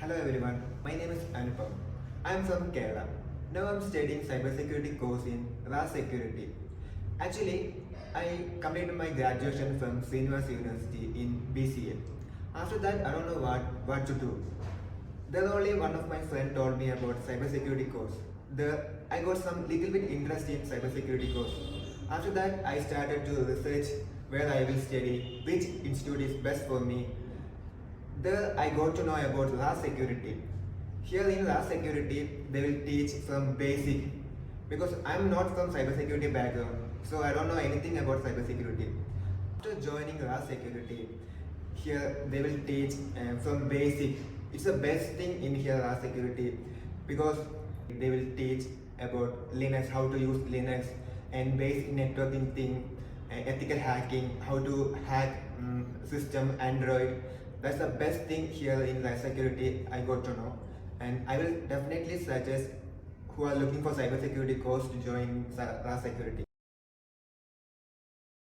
Hello everyone, my name is Anupam. I am from Kerala. Now I am studying cybersecurity course in Razz Security. Actually, I completed my graduation from Srinivas University in BCA. After that, I don't know what to do. Then only one of my friend told me about cybersecurity course. I got some little bit interest in cybersecurity course. After that, I started to research where I will study, which institute is best for me. There I got to know about Razz Security. Here in Razz Security, they will teach from basic because I'm not from cybersecurity background, so I don't know anything about cybersecurity. After joining Razz Security, here they will teach from basic. It's the best thing in here Razz Security because they will teach about Linux, how to use Linux, and basic networking thing, ethical hacking, how to hack system, Android. That's the best thing here in Razz Security I got to know, and I will definitely suggest who are looking for cybersecurity course to join Razz Security.